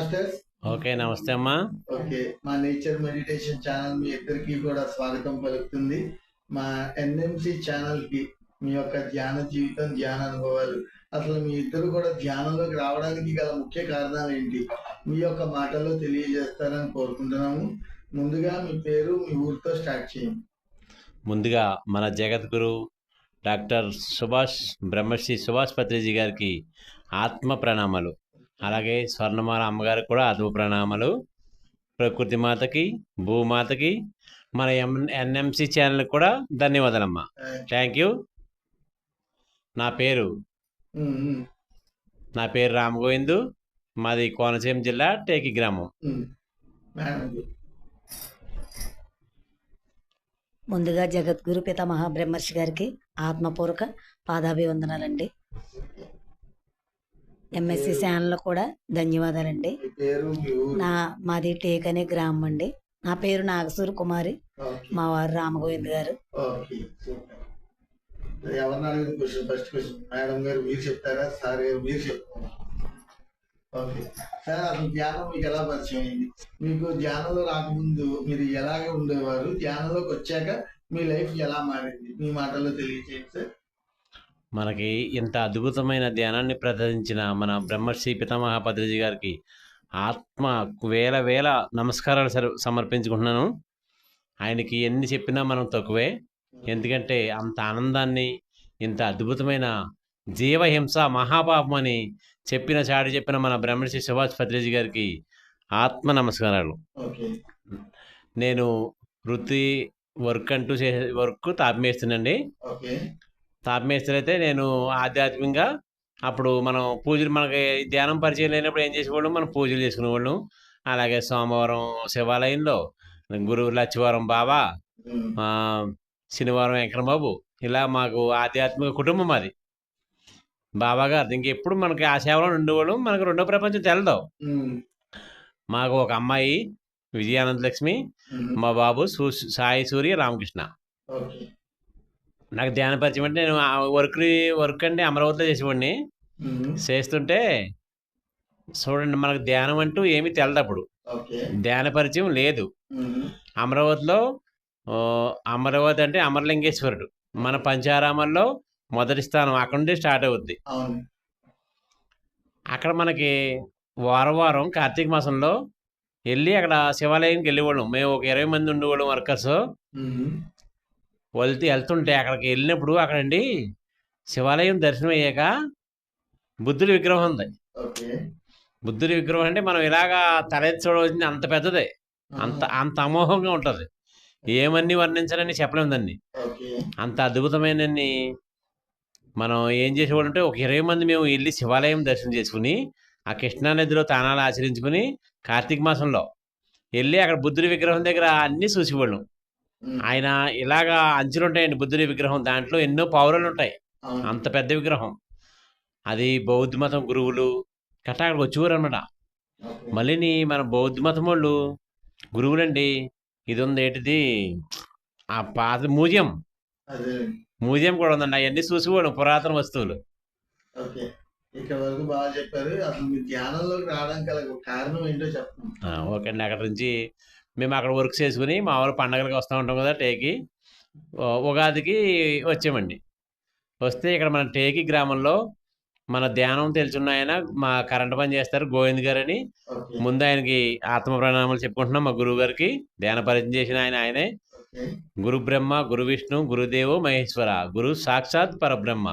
Master. Okay, నమస్తే అమ్మా. Okay, మా నేచర్ మెడిటేషన్ ఛానల్ మీ ఇద్దరికి కూడా స్వాగతం పలుకుతుంది. మా ఎన్ఎంసి ఛానల్ కి మీ యొక్క ధ్యాన జీవితం, ధ్యాన అనుభవాలు, అసలు మీ ఇద్దరు కూడా ధ్యానంలోకి రావడానికి గల ముఖ్య కారణాలు ఏంటి మీ యొక్క మాటల్లో తెలియజేస్తారని కోరుకుంటున్నాము. ముందుగా మీ పేరు, మీ ఊరితో స్టార్ట్ చేయండి. ముందుగా మన జగద్గురు డాక్టర్ బ్రహ్మశ్రీ సుభాష్ పత్రిజీ గారికి ఆత్మ ప్రణామాలు. అలాగే స్వర్ణమాల అమ్మగారికి కూడా ఆత్మ ప్రణామాలు. ప్రకృతి మాతకి, భూమాతకి, మన ఎన్ఎంసి ఛానల్కి కూడా ధన్యవాదాలమ్మా. Thank you. నా పేరు రామగోవిందు. మాది కోనసీమ జిల్లా టేకి గ్రామం. ముందుగా జగద్గురు పితామహ బ్రహ్మర్షి గారికి ఆత్మపూర్వక పాదాభివందనాలండి. ఎంఎస్సి ఛానల్ కూడా ధన్యవాదాలండి. మాది టేక్ అనే గ్రామం అండి. నా పేరు నాగసూరు కుమారి, మా వారు రామగోవింద్ గారు. ధ్యానం మీకు ఎలా పరిచయం అయింది? మీకు ధ్యానంలో రాకముందు మీరు ఎలాగే ఉండేవారు? ధ్యానంలోకి వచ్చాక మీ లైఫ్ ఎలా మారింది? మీ మాటల్లో తెలియజేయండి సార్. మనకి ఇంత అద్భుతమైన ధ్యానాన్ని ప్రదర్శించిన మన బ్రహ్మశ్రీ పితామహ పత్రిజీ గారికి ఆత్మ వేల వేల నమస్కారాలు సమర్పించుకుంటున్నాను. ఆయనకి ఎన్ని చెప్పినా మనం తక్కువే. ఎందుకంటే అంత ఆనందాన్ని, ఇంత అద్భుతమైన జీవహింస మహాపాపం అని చెప్పిన మన బ్రహ్మశ్రీ సుభాష్ పత్రిజీ గారికి ఆత్మ నమస్కారాలు. నేను వృత్తి వర్క్ అంటూ చేసే వర్క్ తాపమేస్తుందండి. తాపమేస్తులు అయితే నేను ఆధ్యాత్మికంగా అప్పుడు మనం పూజలు, మనకి ధ్యానం పరిచయం లేనప్పుడు ఏం చేసేవాళ్ళం, మనం పూజలు చేసుకునేవాళ్ళం. అలాగే సోమవారం శివాలయంలో, గురువు లచ్చివారం బాబా, శనివారం వెంకటబాబు, ఇలా మాకు ఆధ్యాత్మిక కుటుంబం అది. బాబా గారు ఇంకెప్పుడు మనకి ఆ సేవలో ఉండేవాళ్ళం. మనకు రెండో ప్రపంచం తెలదు. మాకు ఒక అమ్మాయి విజయానందలక్ష్మి, మా బాబు సాయి సూర్య రామకృష్ణ. నాకు ధ్యాన పరిచయం అంటే నేను వర్క్ అంటే అమరావతిలో చేసేవాడిని. చేస్తుంటే చూడండి, మనకు ధ్యానం అంటూ ఏమీ తెలదు అప్పుడు. ధ్యాన పరిచయం లేదు. అమరావతి అంటే అమరలింగేశ్వరుడు మన పంచారామాల్లో మొదటి స్థానం. అక్కడ నుండి స్టార్ట్ అవుద్ది. అక్కడ మనకి వారం కార్తీక మాసంలో వెళ్ళి అక్కడ శివాలయానికి వెళ్ళేవాళ్ళం. మేము ఒక 20 మంది ఉండేవాళ్ళం వర్కర్స్. వెళ్తుంటే అక్కడికి వెళ్ళినప్పుడు అక్కడండి శివాలయం దర్శనం అయ్యాక బుద్ధుడి విగ్రహం ఉంది. బుద్ధుడి విగ్రహం అంటే మనం ఇలాగా తలెత్తి చూడవలసింది, అంత పెద్దదే, అంత అమోఘంగా ఉంటుంది. ఏమన్నీ వర్ణించాలని చెప్పలేము దాన్ని. అంత అద్భుతమైనన్ని మనం ఏం చేసేవాళ్ళు అంటే ఒక 20 మంది మేము వెళ్ళి శివాలయం దర్శనం చేసుకుని ఆ కృష్ణానదిలో తానాలు ఆచరించుకుని కార్తీక మాసంలో వెళ్ళి అక్కడ బుద్ధుడి విగ్రహం దగ్గర అన్నీ చూసేవాళ్ళం. ఆయన ఇలాగా అంచులు ఉంటాయండి బుద్ధుడి విగ్రహం, దాంట్లో ఎన్నో పౌరాలు ఉంటాయి. అంత పెద్ద విగ్రహం అది. బౌద్ధ మతం గురువులు కట్టా అక్కడికి వచ్చేవారు అనమాట. మళ్ళీ మన బౌద్ధ మతం వాళ్ళు గురువులండి. ఇది ఉంది, ఏంటిది, ఆ పాత మ్యూజియం కూడా ఉందండి. అవన్నీ చూసేవాడు, పురాతన వస్తువులు. ఇక్కడ వరకు బాగా చెప్పారు. అసలు మీ ధ్యానంలోకి రావడానికి కారణం ఏంటో చెప్పండి. ఓకే అండి. అక్కడ నుంచి మేము అక్కడ వర్క్ చేసుకుని మామూలు పండగలకి వస్తూ ఉంటాం కదా, టేకి ఉగాదికి వచ్చామండి. వస్తే ఇక్కడ మన టేకి గ్రామంలో మన ధ్యానం తెలుసున్న ఆయన మా కరెంట్ పని చేస్తారు, గోవింద్ గారు అని. ముందు ఆయనకి ఆత్మ ప్రణామాలు చెప్పుకుంటున్నాం. మా గురువు గారికి ధ్యాన పరిచయం చేసిన ఆయనే. గురు బ్రహ్మ, గురు విష్ణు, గురుదేవో మహేశ్వర, గురు సాక్షాత్ పరబ్రహ్మ,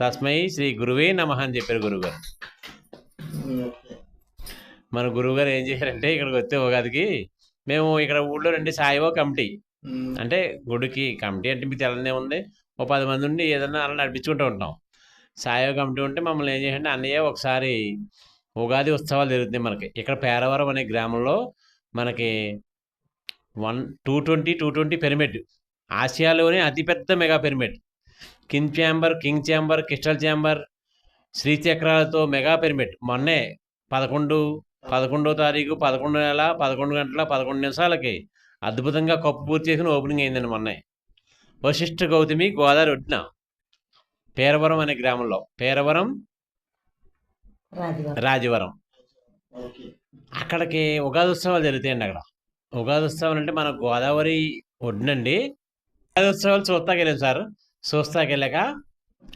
తస్మై శ్రీ గురువే నమః అని చెప్పారు గురువుగారు. మన గురువుగారు ఏం చేశారంటే ఇక్కడికి వస్తే ఉగాదికి మేము ఇక్కడ ఊళ్ళో రండి సాయిబాబా కమిటీ అంటే గుడికి కమిటీ అంటే మీకు తెల్లనే ఉంది, ఓ 10 మంది ఉండి ఏదన్నా అలా నడిపించుకుంటూ ఉంటాం. సాయిబాబా కమిటీ ఉంటే మమ్మల్ని ఏం చేశారంటే, అన్నయ్య ఒకసారి ఉగాది ఉత్సవాలు జరుగుతాయి మనకి ఇక్కడ పేరవరం అనే గ్రామంలో. మనకి 220 పిరమిడ్, ఆసియాలోనే అతిపెద్ద mega pyramid. King chamber, crystal chamber, శ్రీచక్రాలతో మెగా పిరమిడ్ మొన్నే 11వ తారీఖు 11 నెల 11 గంటల 11 నిమిషాలకి అద్భుతంగా కప్పు పూర్తి చేసుకుని ఓపెనింగ్ అయిందండి మొన్నే. వశిష్ఠ గౌతమి గోదావరి ఒడ్డున పేరవరం అనే గ్రామంలో, పేరవరం రాజవరం ఓకే. అక్కడికి ఉగాది ఉత్సవాలు జరుగుతాయండి అక్కడ. ఉగాది ఉత్సవాలు అంటే మన గోదావరి ఒడ్డునండి. ఉగాది ఉత్సవాలు చూస్తాకి వెళ్ళాను సార్. చూస్తాకి వెళ్ళాక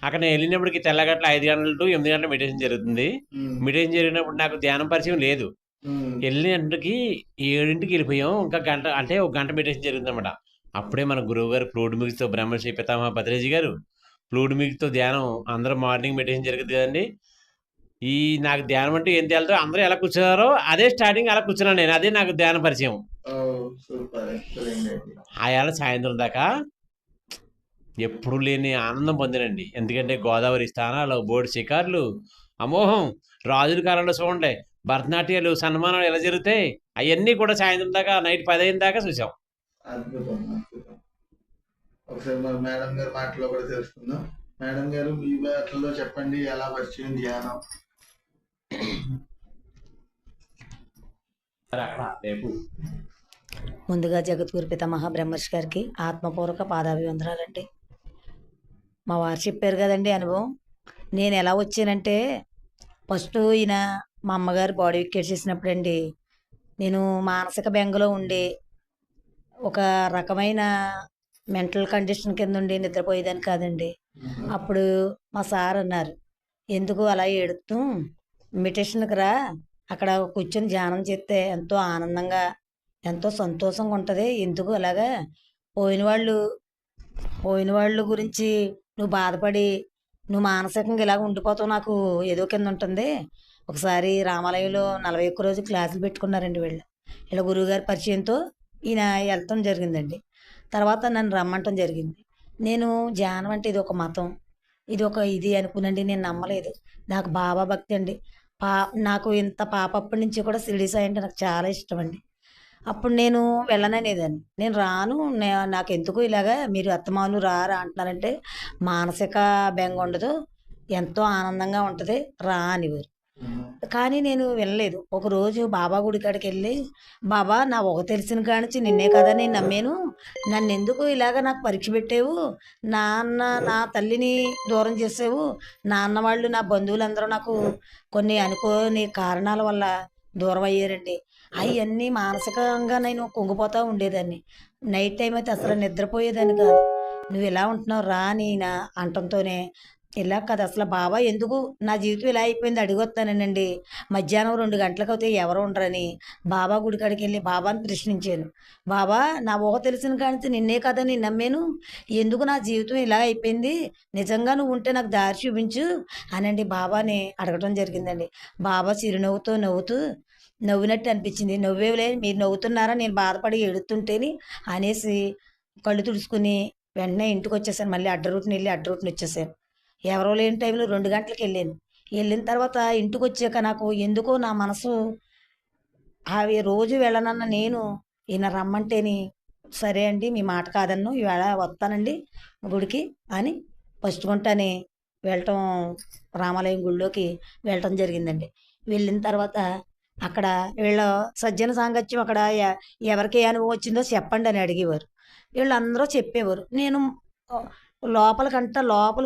అక్కడ నేను వెళ్ళినప్పటికి తెల్లగట్ల 5 గంటల టు 8 గంటల మెడిటేషన్ జరుగుతుంది. ఉమ్, మెడిటేషన్ జరిగినప్పుడు నాకు ధ్యానం పరిచయం లేదు. ఉమ్, వెళ్ళినప్పటికి 7ంటికి వెళ్ళిపోయాం. ఇంకా గంట అంటే ఒక గంట మెడిటేషన్ జరుగుతుందన్నమాట. అప్పుడే మన గురువు గారు ఫ్లూడ్ మ్యూజిక్తో బ్రహ్మశ్రీ పితామహ భద్రేజీ గారు ఫ్లూడ్ మ్యూజిక్తో ధ్యానం అందరూ మార్నింగ్ మెడిటేషన్ జరుగుతుంది కదండి. ఈ నాకు ధ్యానం అంటే ఏం తేలతో అందరూ ఎలా కూర్చున్నారో అదే స్టార్టింగ్ అలా కూర్చున్నాను నేను. అదే నాకు ధ్యాన పరిచయం. ఓ, సూపర్, ఎక్సలెంట్ అండి. ఆ ఏళ్ళ సాయంత్రం దాకా ఎప్పుడు లేని ఆనందం పొందినండి. ఎందుకంటే గోదావరి స్థానాలు, బోర్డు షికార్లు, అమోహం, రాజుల కాలంలో చూడండి భరతనాట్యాలు, సన్మానాలు ఎలా జరుగుతాయి అవన్నీ కూడా సాయంత్రం దాకా నైట్ 10 అయిన దాకా చూసాం. అద్భుతం, అద్భుతం. ఒకసారి మరి మేడం గారి మాటలో కూడా తెలుసుకుందాం. మేడం గారు, మీ మాటల్లో చెప్పండి, ఎలా పరిచయం ధ్యానం? రేపు ముందుగా జగద్గురు పితామహ బ్రహ్మర్షి గారికి ఆత్మపూర్వక పాదాభివందనాలండి. మా వారు చెప్పారు కదండి అనుభవం. నేను ఎలా వచ్చానంటే ఫస్ట్ ఈయన మా అమ్మగారు బాడీ వికెట్ చేసినప్పుడు అండి, నేను మానసిక బెంగలో ఉండి ఒక రకమైన మెంటల్ కండిషన్ కింద ఉండి నిద్రపోయేదాన్ని కాదండి. అప్పుడు మా సార్ అన్నారు, ఎందుకు అలా ఏడుతూ మెడిటేషన్కి రా, అక్కడ కూర్చొని ధ్యానం చేస్తే ఎంతో ఆనందంగా ఎంతో సంతోషంగా ఉంటుంది, ఎందుకు అలాగా పోయిన వాళ్ళు పోయిన వాళ్ళు గురించి నువ్వు బాధపడి నువ్వు మానసికంగా ఇలాగ ఉండిపోతావు, నాకు ఏదో కింద ఉంటుంది. ఒకసారి రామాలయంలో 41 రోజులు క్లాసులు పెట్టుకున్నారండి వీళ్ళు. ఇలా గురువుగారి పరిచయంతో ఈయన వెళ్తాం జరిగిందండి. తర్వాత నన్ను రమ్మంటం జరిగింది. నేను ధ్యానం అంటే ఇది ఒక మతం, ఇది ఒక ఇది అనుకునండి, నేను నమ్మలేదు. నాకు బాబా భక్తి అండి. పా నాకు ఇంత పాపప్పటి నుంచి కూడా షిరిడి సాయి అంటే నాకు చాలా ఇష్టం అండి. అప్పుడు నేను వెళ్ళననేదాన్ని, నేను రాను, నాకెందుకు ఇలాగా మీరు అత్తమాను రా అంటున్నారంటే, మానసిక బెంగ ఉండదు, ఎంతో ఆనందంగా ఉంటుంది, రా అనేవారు. కానీ నేను వినలేదు. ఒకరోజు బాబా గుడి కాడికి వెళ్ళి, బాబా నా ఒక తెలిసిన కానించి నిన్నే కదా నేను నమ్మాను, నన్ను ఎందుకు ఇలాగ నాకు పరీక్ష పెట్టావు, నా తల్లిని దూరం చేసావు, నాన్న వాళ్ళు నా బంధువులందరూ నాకు కొన్ని అనుకోని కారణాల వల్ల దూరం అయ్యారండి. అవన్నీ మానసికంగా నేను కుంగిపోతూ ఉండేదాన్ని. నైట్ టైం అయితే అసలు నిద్రపోయేదాన్ని కాదు. నువ్వు ఇలా ఉంటున్నావు రా అని నా అంటంతోనే, ఇలా కాదు అసలు బాబా ఎందుకు నా జీవితం ఇలా అయిపోయింది అడిగొస్తానండి. మధ్యాహ్నం 2 గంటలకు అయితే ఎవరు ఉండరని బాబా గుడి కాడికి వెళ్ళి బాబాని ప్రశ్నించాను. బాబా నా ఊహ తెలిసిన కానించి నిన్నే కదా నేను నమ్మాను, ఎందుకు నా జీవితం ఇలా అయిపోయింది, నిజంగా నువ్వు ఉంటే నాకు దారి చూపించు అనండి బాబాని అడగడం జరిగిందండి. బాబా చిరునవ్వుతో నవ్వినట్టు అనిపించింది. నవ్వేవులే, మీరు నవ్వుతున్నారా, నేను బాధపడి ఎడుతుంటేని అనేసి కళ్ళు తుడుచుకుని వెంటనే ఇంటికి వచ్చేసాను. మళ్ళీ అడ్డ రూట్ని వెళ్ళి అడ్డ రూట్ని వచ్చేసాను. ఎవరో లేని టైంలో 2 గంటలకు వెళ్ళాను. వెళ్ళిన తర్వాత ఇంటికి వచ్చాక నాకు ఎందుకో నా మనసు అవి రోజు వెళ్ళనన్న నేను ఈయన రమ్మంటేని, సరే అండి మీ మాట కాదన్ను, ఈవేళ వస్తానండి గుడికి అని ఫస్ట్ గుంటని వెళ్ళటం, రామాలయం గుడిలోకి వెళ్ళటం జరిగిందండి. వెళ్ళిన తర్వాత అక్కడ వీళ్ళ సజ్జన సాంగత్యం అక్కడ ఎవరికి ఏ అనుభవం వచ్చిందో చెప్పండి అని అడిగేవారు. వీళ్ళందరూ చెప్పేవారు. నేను లోపల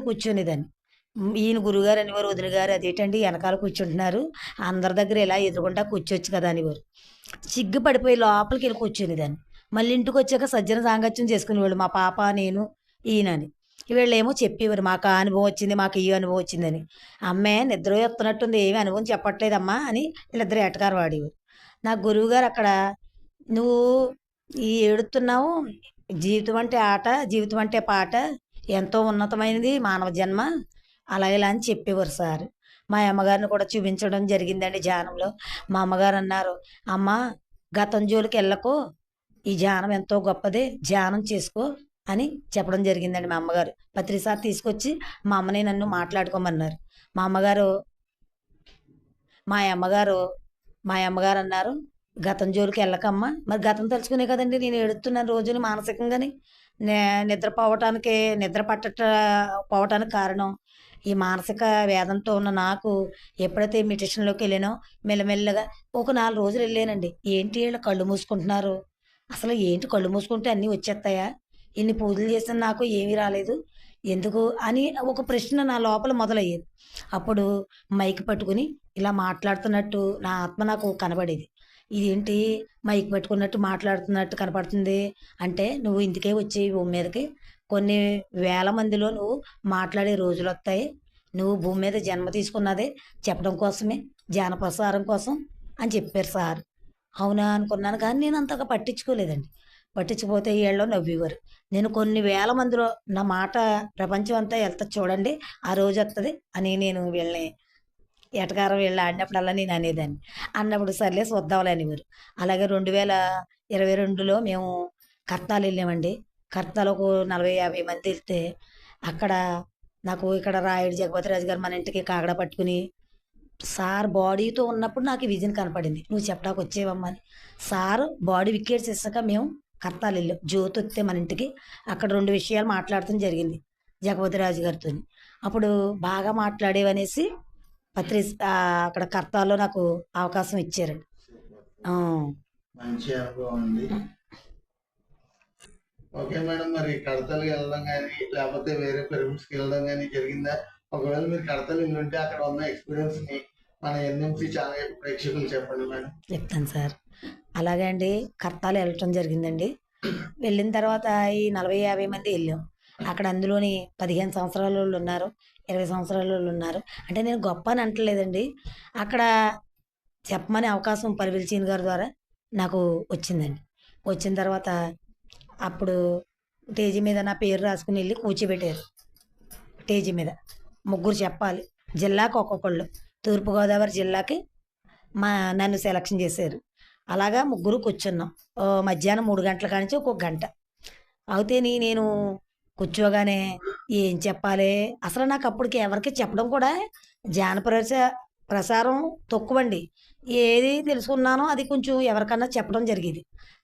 కూర్చునేదాన్ని. ఈయన గురుగారు అనేవారు, వదిన గారు అదేంటండి వెనకాల కూర్చుంటున్నారు, అందరి దగ్గర ఇలా ఎదురుగుండా కూర్చోవచ్చు కదా అనేవారు. సిగ్గుపడిపోయి లోపలికి వెళ్ళి కూర్చునేదాన్ని. మళ్ళీ ఇంటికి వచ్చాక సజ్జన సాంగత్యం చేసుకునేవాళ్ళు మా పాప, నేను, ఈయనని. వీళ్ళేమో చెప్పేవారు, మాకు ఆ అనుభవం వచ్చింది, మాకు ఈ అనుభవం వచ్చిందని. అమ్మే నిద్ర వస్తున్నట్టుంది, ఏమి అనుభవం చెప్పట్లేదమ్మా అని వీళ్ళిద్దరు ఎటకారం వాడేవారు. నా గురువుగారు అక్కడ, నువ్వు ఈ ఏడుతున్నావు, జీవితం అంటే ఆట, జీవితం అంటే పాట, ఎంతో ఉన్నతమైనది మానవ జన్మ, అలా ఇలా అని చెప్పేవారు సార్. మా అమ్మగారిని కూడా చూపించడం జరిగిందండి ధ్యానంలో. మా అమ్మగారు అన్నారు, అమ్మ గతం జోలికి వెళ్ళకు, ఈ ధ్యానం ఎంతో గొప్పదే, ధ్యానం చేసుకో అని చెప్పడం జరిగిందండి. మా అమ్మగారు ప్రతిసారి తీసుకొచ్చి మా అమ్మని నన్ను మాట్లాడుకోమన్నారు. మా అమ్మగారు మా అమ్మగారు మా అమ్మగారు అన్నారు, గతం జోలికి వెళ్ళకమ్మా. మరి గతం తలుచుకునే కదండి నేను ఏడుస్తున్నాను రోజుని మానసికంగాని. నిద్ర పోవటానికి కారణం ఈ మానసిక వేదంతో ఉన్న నాకు. ఎప్పుడైతే మెడిటేషన్లోకి వెళ్ళానో మెల్లమెల్లగా ఒక 4 రోజులు వెళ్ళానండి. ఏంటి వీళ్ళు కళ్ళు మూసుకుంటున్నారు, అసలు ఏంటి కళ్ళు మూసుకుంటే అన్నీ వచ్చేస్తాయా, ఇన్ని పూజలు చేసిన నాకు ఏమీ రాలేదు, ఎందుకు అని ఒక ప్రశ్న నా లోపల మొదలయ్యేది. అప్పుడు మైక్ పట్టుకుని ఇలా మాట్లాడుతున్నట్టు నా ఆత్మ నాకు కనబడేది. ఇదేంటి మైక్ పట్టుకున్నట్టు మాట్లాడుతున్నట్టు కనపడుతుంది అంటే, నువ్వు ఇందుకే వచ్చి భూమి మీదకి కొన్ని వేల మందిలో నువ్వు మాట్లాడే రోజులొస్తాయి. నువ్వు భూమి మీద జన్మ తీసుకున్నదే చెప్పడం కోసమే, జ్ఞానప్రసారం కోసం అని చెప్పారు సార్. అవునా అనుకున్నాను కానీ నేను అంతగా పట్టించుకోలేదండి. పట్టించుకోపోతే ఈళ్ళో నవ్వేవారు. నేను కొన్ని వేల మందిలో నా మాట ప్రపంచం అంతా ఎళ్తది చూడండి, ఆ రోజొత్తది అని నేను వీళ్ళని ఎటకారం వీళ్ళు ఆడినప్పుడల్లా నేను అనేదాన్ని. అన్నప్పుడు సర్లే చూద్దాంలే అనేవారు. అలాగే 2022లో మేము కర్తాలు వెళ్ళామండి. కర్తాలో ఒక 40, 50 మంది ఎళ్తే అక్కడ నాకు ఇక్కడ రాయుడు జగపతిరాజు గారు మన ఇంటికి కాగడా పట్టుకుని సార్ బాడీతో ఉన్నప్పుడు నాకు ఈ విజన్ కనపడింది. నువ్వు చెప్పడానికి వచ్చేవమ్మా అని. సార్ బాడీ వికేట్సేసాక మేము కర్తాలు వెళ్ళాం. జ్యోతి వస్తే మన ఇంటికి అక్కడ 2 విషయాలు మాట్లాడటం జరిగింది జగపతిరాజు గారితోని. అప్పుడు బాగా మాట్లాడేవనేసి అక్కడ కర్తాల్లో నాకు అవకాశం ఇచ్చారండి. ఆ, మంచి అనుభవం ఉంది. ఓకే మేడం, మరి కడతలకి వెళ్ళడం కానీ లేకపోతే వేరే పిరమిడ్స్కి వెళ్ళడం కానీ జరిగిందా? ఒకవేళ మీరు కడతలు ఉంటే అక్కడ ఉన్న ఎక్స్పీరియన్స్ ని మన ఎన్ఎంసి ఛానల్ ప్రేక్షకులు చెప్పండి మేడం. చెప్తాను సార్. అలాగే అండి కర్తాలు వెళ్ళటం జరిగిందండి. వెళ్ళిన తర్వాత ఈ 40, 50 మంది వెళ్ళాం. అక్కడ అందులోని 15 సంవత్సరాల వాళ్ళు ఉన్నారు, 20 సంవత్సరాల వాళ్ళు ఉన్నారు. అంటే నేను గొప్ప అని అంటలేదండి. అక్కడ చెప్పమనే అవకాశం పరివిల్ గారి ద్వారా నాకు వచ్చిందండి. వచ్చిన తర్వాత అప్పుడు స్టేజి మీద నా పేరు రాసుకుని వెళ్ళి కూర్చోబెట్టారు. స్టేజి మీద ముగ్గురు చెప్పాలి, జిల్లాకు ఒక్కొక్కళ్ళు. తూర్పుగోదావరి జిల్లాకి నన్ను సెలక్షన్ చేశారు. అలాగా ముగ్గురు కూర్చున్నాం. మధ్యాహ్నం 3 గంటల కానించి ఒక్కొక్క గంట అవుతేని నేను కూర్చోగానే ఏం చెప్పాలి అసలు నాకు అప్పటికి ఎవరికి చెప్పడం కూడా ప్రసారం తక్కువండి. ఏది తెలుసుకున్నానో అది కొంచెం ఎవరికన్నా చెప్పడం జరిగేది.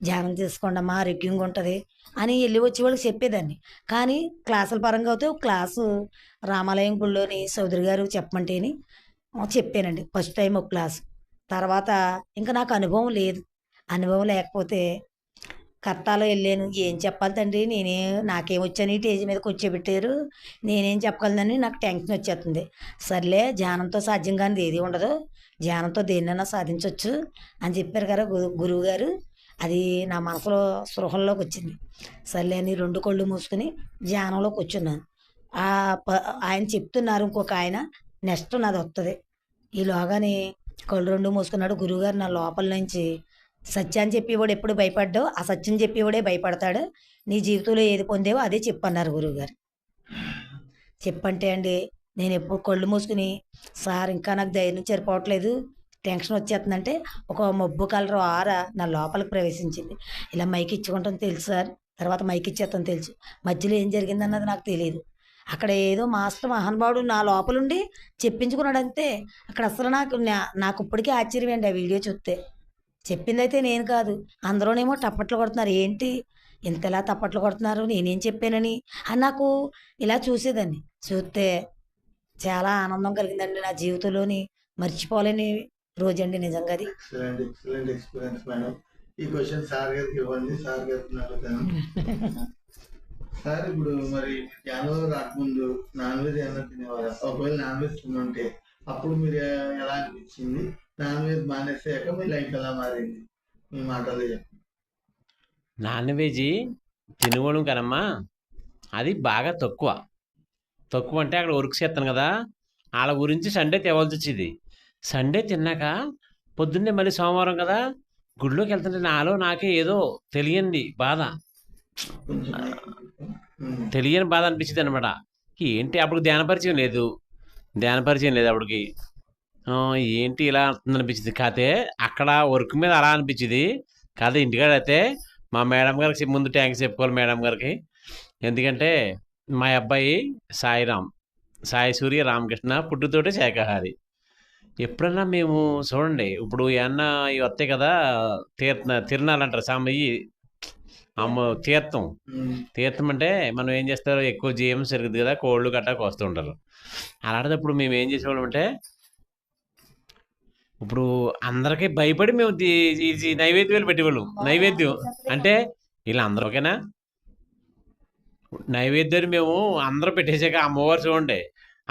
ధ్యానం చేసుకోండి అమ్మా ఆరోగ్యంగా ఉంటుంది అని వెళ్ళి వచ్చి వాళ్ళకి చెప్పేదాన్ని. కానీ క్లాసుల పరంగా అయితే ఒక క్లాసు రామాలయం గుళ్ళోని చౌదరి గారు చెప్పమంటేని చెప్పానండి ఫస్ట్ టైం ఒక క్లాసు. తర్వాత ఇంకా నాకు అనుభవం లేదు. అనుభవం లేకపోతే కర్తాలో వెళ్ళాను. ఏం చెప్పాలి తండ్రి, నాకేమొచ్చని స్టేజ్ మీద కూర్చోబెట్టారు, నేనేం చెప్పగలనని నాకు టెన్షన్ వచ్చేస్తుంది. సర్లే ధ్యానంతో సాధ్యం కానిది ఏది ఉండదు, ధ్యానంతో దేన్నైనా సాధించవచ్చు అని చెప్పారు కదా గురువు గారు. అది నా మనసులో స్పృహంలోకి వచ్చింది. సర్లే అని 2 కళ్ళు మూసుకుని ధ్యానంలో కూర్చున్నాను. ఆయన చెప్తున్నారు ఇంకొక ఆయన, నెక్స్ట్ నాది వస్తుంది. ఈలోగానే కళ్ళు 2 మూసుకున్నాడు గురువుగారు. నా లోపల నుంచి సత్యాన్ని చెప్పేవాడు ఎప్పుడు భయపడ్డావు, ఆ సత్యం చెప్పేవాడే భయపడతాడు, నీ జీవితంలో ఏది పొందేవో అదే చెప్పన్నారు గురువుగారు. చెప్పంటే అండి నేను ఎప్పుడు కళ్ళు మూసుకుని సార్ ఇంకా నాకు ధైర్యం సరిపోవట్లేదు, టెన్షన్ వచ్చేస్తుందంటే ఒక మబ్బు కలర్ ఆర నా లోపలికి ప్రవేశించింది. ఇలా మైక్ ఇచ్చుకుంటాం తెలుసు సార్, తర్వాత మైక్ ఇచ్చేస్తాం తెలుసు, మధ్యలో ఏం జరిగిందన్నది నాకు తెలియదు. అక్కడ ఏదో మాస్టర్ మహానుభావుడు నా లోపలుండి చెప్పించుకున్నాడు అంతే. అక్కడ అసలు నాకు ఇప్పటికీ ఆశ్చర్యం అండి ఆ వీడియో చూస్తే. చెప్పిందైతే నేను కాదు, అందరూనేమో టప్పట్లు కొడుతున్నారు. ఏంటి ఇంతలా తప్పట్లు కొడుతున్నారు, నేనేం చెప్పానని అని నాకు ఇలా చూసేదాన్ని. చూస్తే చాలా ఆనందం కలిగిందండి. నా జీవితంలోని మర్చిపోలేని రోజండి నిజంగా అది. Excellent experience madam. ఈ క్వశ్చన్ సార్ గారికి ఇవ్వండి, సార్ గారికి అడుగుతాను. సార్ ఇప్పుడు మరి ధ్యానంలో రాకముందు నాన్ వెజ్ ఏమైనా తినేవారా? ఒకవేళ నాన్ వెజ్ తినుంటే అప్పుడు మీరు ఎలా అనిపించింది? నాన్ వెజ్ మానేసాక మీ లైఫ్ ఎలా మారింది? మీ మాటలు చెప్పండి. నాన్ వెజ్ తినవడం కనమ్మా అది బాగా తక్కువ అంటే అక్కడ వర్క్ చేస్తాను కదా, వాళ్ళ గురించి సండే తేవాల్సి వచ్చేది. సండే తిన్నాక పొద్దున్నే మళ్ళీ సోమవారం కదా గుడిలోకి వెళ్తుంటే నాకే ఏదో తెలియని బాధ అనిపించింది అనమాట. ఏంటి అప్పుడు ధ్యాన పరిచయం లేదు అప్పటికి. ఏంటి ఇలా అనిపించింది. కాతే అక్కడ వర్క్ మీద అలా అనిపించింది. కాదు ఇంటికాడ అయితే మా మేడం గారికి ముందు థ్యాంక్స్ చెప్పుకోవాలి మేడం గారికి. ఎందుకంటే మా అబ్బాయి సాయి సూర్య రామకృష్ణ పుట్టుతోటే శాఖాహారి. ఎప్పుడన్నా మేము చూడండి ఇప్పుడు ఏమన్నా ఇవి వస్తాయి కదా తిరణాలు అంటారు సామయ్యి తీర్థం అంటే మనం ఏం చేస్తారు, ఎక్కువ జీవం జరుగుతుంది కదా, కోళ్ళు గట్టాకు వస్తూ ఉంటారు. అలాంటప్పుడు మేము ఏం చేసేవాళ్ళం అంటే ఇప్పుడు అందరికీ భయపడి మేము నైవేద్యాలు పెట్టేవాళ్ళం. నైవేద్యం అంటే వీళ్ళందరూ ఓకేనా, నైవేద్యాన్ని మేము అందరూ పెట్టేసాక అమ్మవారు చూడండి,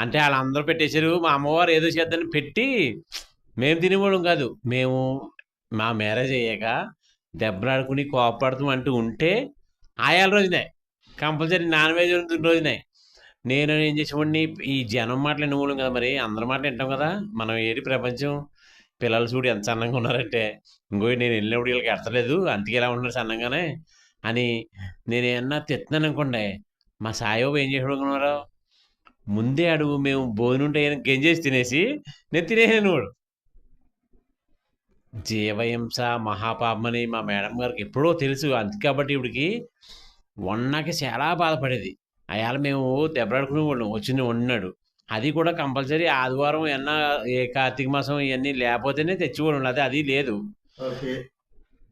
అంటే వాళ్ళందరూ పెట్టేశారు, మా అమ్మవారు ఏదో చేద్దని పెట్టి మేము తినేవాళ్ళం కాదు. మేము మా మ్యారేజ్ అయ్యాక దెబ్బలాడుకుని కోపడతాం అంటూ ఉంటే ఆయాల రోజునే కంపల్సరీ నాన్ వెజ్ వండుతున్న రోజునే నేను ఏం చేసేవాడిని, ఈ జనం మాటలు వినేవాళ్ళం కదా, మరి అందరి మాటలు వింటాం కదా, మనం ఏది ప్రపంచం, పిల్లలు చూడు ఎంత సన్నంగా ఉన్నారంటే, ఇంకో నేను వెళ్ళినప్పుడు వీళ్ళకి ఎడతలేదు అందుకే ఇలా ఉన్నారు సన్నంగానే అని నేను ఏమన్నా తిస్తున్నాను అనుకోండి, మా సాయిబాబు ఏం చేసేవాడు, ముందే అడుగు మేము భోజనం ఉంటే గెంజేసి తినేసి నేను తినేసాను వాడు. జీవహింస మహాపాపమని మా మేడం గారికి ఎప్పుడో తెలుసు, అందుకే కాబట్టి ఇప్పటికి వండకి చాలా బాధపడేది. అయాల మేము దెబ్బలాడుకునే వాళ్ళం వచ్చింది వండినాడు, అది కూడా కంపల్సరీ ఆదివారం ఎన్న ఏ కార్తీక మాసం ఇవన్నీ లేకపోతేనే తెచ్చివ్వడం, అదే అది లేదు. ఓకే.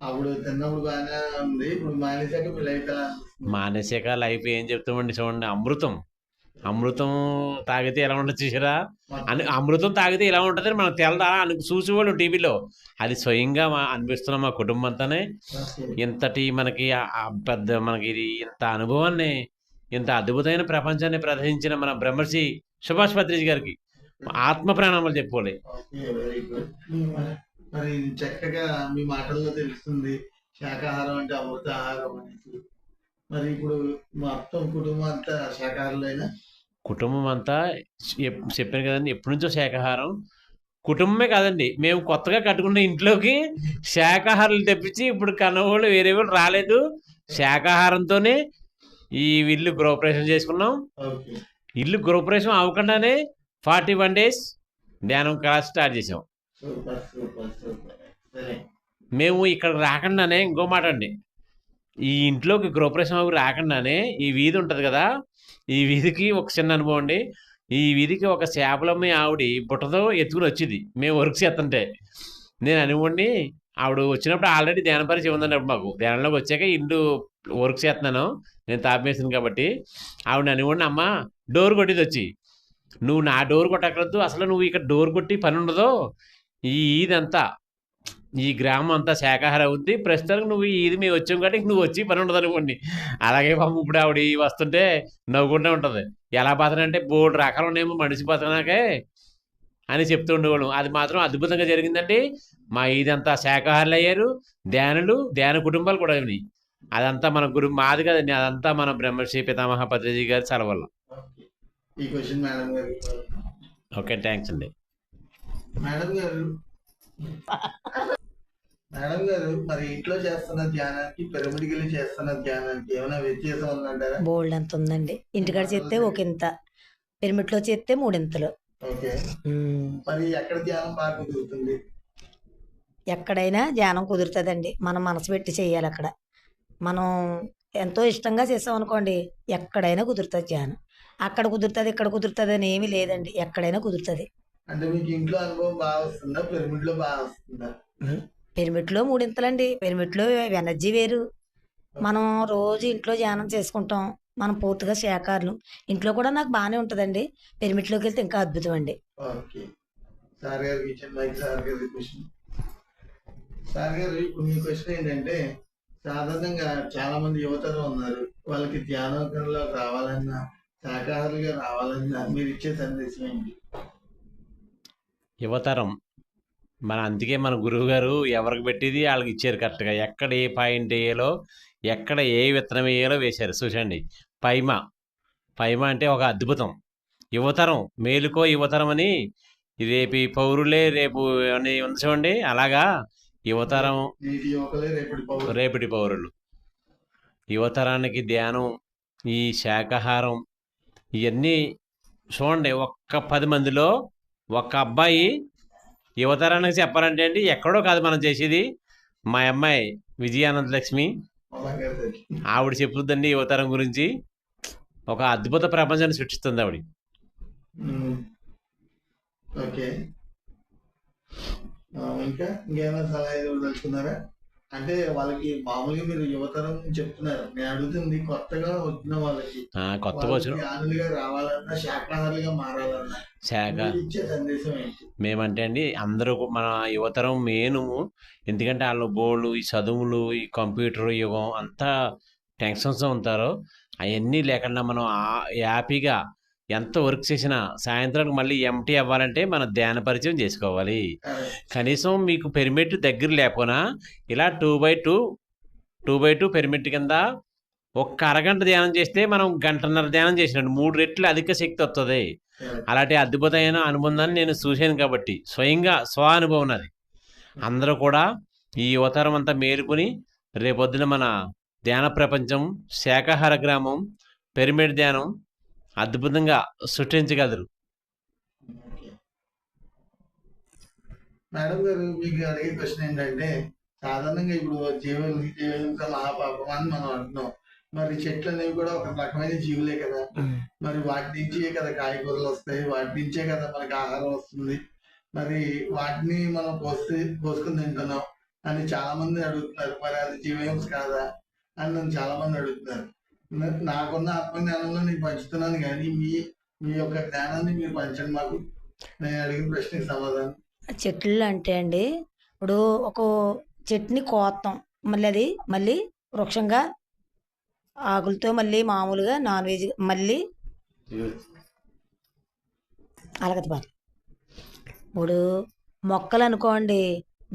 అప్పుడు తిన్నప్పుడు బాగానే ఉంది. ఇప్పుడు మానేశాక మీ లైఫ్ ఎలా అనిపిస్తుంది? మానసిక లైఫ్ ఏం చెప్తామండి, చూడండి అమృతం. అమృతం తాగితే ఎలా ఉంటుంది చూసారా, అని అమృతం తాగితే ఎలా ఉంటుందని మనకు తెలదా అని చూసేవాళ్ళు టీవీలో, అది స్వయంగా అనిపిస్తున్నాం మా కుటుంబం అంతానే. ఓకే. ఇంతటి మనకి పెద్ద మనకి ఇది ఇంత అనుభవాన్ని, ఇంత అద్భుతమైన ప్రపంచాన్ని ప్రదర్శించిన మన బ్రహ్మర్షి సుభాష్ పత్రిజీ గారికి ఆత్మ ప్రాణాలు చెప్పుకోవాలి. Okay, very good. మరి చక్కగా మీ మాటల్లో తెలుస్తుంది శాకాహారం అంటే అమృత ఆహారం అనేసి. మరి ఇప్పుడు మొత్తం కుటుంబం అంతా శాకాహారులైనా? కుటుంబం అంతా చెప్పాను కదండి, ఎప్పటి నుంచో శాకాహారం. కుటుంబమే కాదండి, మేము కొత్తగా కట్టుకున్న ఇంట్లోకి శాకాహారాలు తెప్పించి ఇప్పుడు కన్నవాళ్ళు వేరే వాళ్ళు రాలేదు, శాకాహారంతోనే ఈ ఇల్లు గృహప్రవేశం చేసుకున్నాం. ఓకే. ఇల్లు గృహప్రవేశం అవ్వకుండానే 41 days ధ్యానం క్లాస్ స్టార్ట్ చేసాం. Super super super. సరే. మేము ఇక్కడ రాకుండానే ఇంకో మాట అండి, ఈ ఇంట్లోకి గృహప్రవేశం అవి రాకుండానే ఈ వీధి ఉంటుంది కదా, ఈ వీధికి ఒక చిన్న అనుభవం అండి. ఈ వీధికి ఒక చేపలమ్మే ఆవిడ బుట్టతో ఎత్తుకుని వచ్చింది మేము వర్క్ చేస్తుంటే. నేను అనుకోండి, ఆవిడ వచ్చినప్పుడు ఆల్రెడీ ధ్యాన పరిచయం ఉందండి. అప్పుడు మాకు ధ్యానంలోకి వచ్చాక ఇల్లు వర్క్ చేస్తున్నాను, నేను తాపేసాను కాబట్టి ఆవిడ అనుకోండి, అమ్మ డోర్ కొట్టిది వచ్చి, నువ్వు నా డోర్ కొట్టకూడదు, అసలు నువ్వు ఇక్కడ డోర్ కొట్టి పని ఉండదు, ఇదంతా ఈ గ్రామం అంతా శాకాహార అవుద్ది, ప్రస్తుతానికి నువ్వు ఇది మేము వచ్చాం కాబట్టి నువ్వు వచ్చి పని ఉండదు అనుకోండి. అలాగే పాపం ఇప్పుడు ఆవిడ వస్తుంటే నవ్వుకుంటూ ఉంటుంది, ఎలా బతనంటే బోర్డు రకాలు ఉన్నాయేమో మనిషి బతకనాకే అని చెప్తూ ఉండేవాళ్ళం. అది మాత్రం అద్భుతంగా జరిగిందండి. మా ఇదంతా శాకాహారులు అయ్యారు, ధ్యాన కుటుంబాలు కూడా అయినాయి. అదంతా మన మాది కదండి, అదంతా మన బ్రహ్మర్షి పితామహ పత్రిజీ గారి చలవల్ల. ఓకే. ఈ క్వశ్చన్ మేడం గారు. ఓకే, థ్యాంక్స్ అండి. మేడం గారు, మేడం గారు, మరి ఇంట్లో చేస్తున్న ధ్యానానికి పిరమిడ్కి వెళ్ళి చేస్తున్న ధ్యానానికి ఏమైనా వ్యత్యాసం ఉందంటారా? బోల్డ్ ఎంత ఉందండి. ఇంటికాడ చేస్తే ఒక ఇంత, పిరమిడ్లో చేస్తే 3 ఇంతలు. ఓకే. మరి ఎక్కడ ధ్యానం బాగా కుదురుతుంది? ఎక్కడైనా ధ్యానం కుదురుతుందండి, మనం మనసు పెట్టి చేయాలి. అక్కడ మనం ఎంతో ఇష్టంగా చేసాం అనుకోండి, ఎక్కడైనా కుదురుతుంది ధ్యానం. అక్కడ కుదురుతుంది ఇక్కడ కుదురుతుంది అని ఏమీ లేదండి, ఎక్కడైనా కుదురుతుంది. అంటే మీకు ఇంట్లో అనుభవం బాగా వస్తుందా, పిరమిడ్లో బాగా వస్తుందా? పిరమిడ్లో 3 ఇంతలండి. పిరమిడ్లో ఎనర్జీ వేరు. మనం రోజు ఇంట్లో ధ్యానం చేసుకుంటాం, మనం పూర్తిగా శాకాహారులు. ఇంట్లో కూడా నాకు బాగానే ఉంటుందండి, పిరమిడ్లోకి వెళ్తే ఇంకా అద్భుతం అండి. ఓకే. సార్ గారికి ఇచ్చిన మైక్ సార్ గారి క్వశ్చన్. సార్ గారు, ఇప్పుడు మీ క్వశ్చన్ ఏంటంటే, సాధారణంగా చాలా మంది యువతరం ఉన్నారు, వాళ్ళకి ధ్యానంలో రావాలన్నా శాకాహారులుగా రావాలన్నా మీరు ఇచ్చే సందేశం ఏంటి? యువతరం అందుకే మన గురువు గారు ఎవరికి పెట్టింది వాళ్ళకి ఇచ్చారు కరెక్ట్గా, ఎక్కడ ఏ పాయింట్ వేయాలో, ఎక్కడ ఏ విత్తనం వేయాలో వేశారు. చూసండి, పైమ అంటే ఒక అద్భుతం. యువతరం మేలుకో యువతరం అని, రేపు పౌరులే రేపు అని ఉంది చూడండి, అలాగా యువతరం రేపటి పౌరులు. యువతరానికి ధ్యానం, ఈ శాకాహారం, ఇవన్నీ చూడండి. ఒక్క 10 మందిలో ఒక్క అబ్బాయి యువతరానికి చెప్పాలంటే అండి, ఎక్కడో కాదు మనం చేసేది. మా అమ్మాయి విజయానంద లక్ష్మి, ఆవిడ చెప్పుద్దండి యువతరం గురించి, ఒక అద్భుత ప్రపంచాన్ని సృష్టిస్తుంది ఆవిడ. ఓకే. ఇంకా ఇంకేమైనా సలహా ఇవ్వదలుచుకున్నారా? అంటే వాళ్ళకి మామూలుగా మీరు యువతరం చెప్తున్నారు, నేను అడుగుతుంది కొత్తగా వచ్చిన వాళ్ళకి, కొత్తగా వచ్చిన ధ్యానులుగా రావాలన్నా శాకాహారులుగా మారాలన్నా ఇచ్చే సందేశం ఏంటి? మేమంటే అండి, అందరూ మన యువతరం మెయిన్, ఎందుకంటే వాళ్ళు బోర్డు, ఈ చదువులు, ఈ కంప్యూటర్ యుగం అంతా టెన్షన్స్ ఉంటారు. అవన్నీ లేకుండా మనం హ్యాపీగా ఎంత వర్క్ చేసినా సాయంత్రానికి మళ్ళీ ఎంటీ అవ్వాలంటే మన ధ్యాన పరిచయం చేసుకోవాలి. కనీసం మీకు పెరిమిట్ దగ్గర లేకపోయినా ఇలా 2x2 పెరిమిట్ కింద ఒక్క అరగంట ధ్యానం చేస్తే మనం గంటన్నర ధ్యానం చేసినట్టు 3 రెట్లు అధిక శక్తి వస్తుంది. అలాంటి అద్భుతమైన అనుబంధాన్ని నేను చూశాను కాబట్టి స్వయంగా అనుభవం అది. అందరూ కూడా ఈ యువతరం అంతా మేలుకొని రేపొద్దున మన ధ్యాన ప్రపంచం, శాకాహార గ్రామం, పిరమిడ్ ధ్యానం అద్భుతంగా సృష్టించగలరు. మేడం గారు, మీకు అడిగే క్వశ్చన్ ఏంటంటే, సాధారణంగా ఇప్పుడు జీవహింస మహాపాపం అని మనం అంటున్నాం. మరి చెట్లు అనేవి కూడా ఒక రకమైన జీవులే కదా. మరి వాటి నుంచే కదా కాయగూరలు వస్తాయి, వాటి నుంచే కదా మనకి ఆహారం వస్తుంది. మరి వాటిని మనం కోసుకుని తింటున్నాం అని చాలా మంది అడుగుతున్నారు. మరి అది జీవహింస కాదా అని నన్ను చాలా మంది అడుగుతున్నారు. నాకున్న ఆత్మజ్ఞానంలో నేను పంచుతున్నాను, కానీ మీ యొక్క జ్ఞానాన్ని మీరు పంచండి మాకు. నేను అడిగిన ప్రశ్నకి సమాధానం. చెట్లు అంటే అండి, ఇప్పుడు ఒక చెట్టుని కోస్తాం, మళ్ళీ వృక్షంగా ఆకులతో మళ్ళీ మామూలుగా నాన్ వెజ్ మళ్ళీ అలగతిపాలి. ఇప్పుడు మొక్కలు అనుకోండి,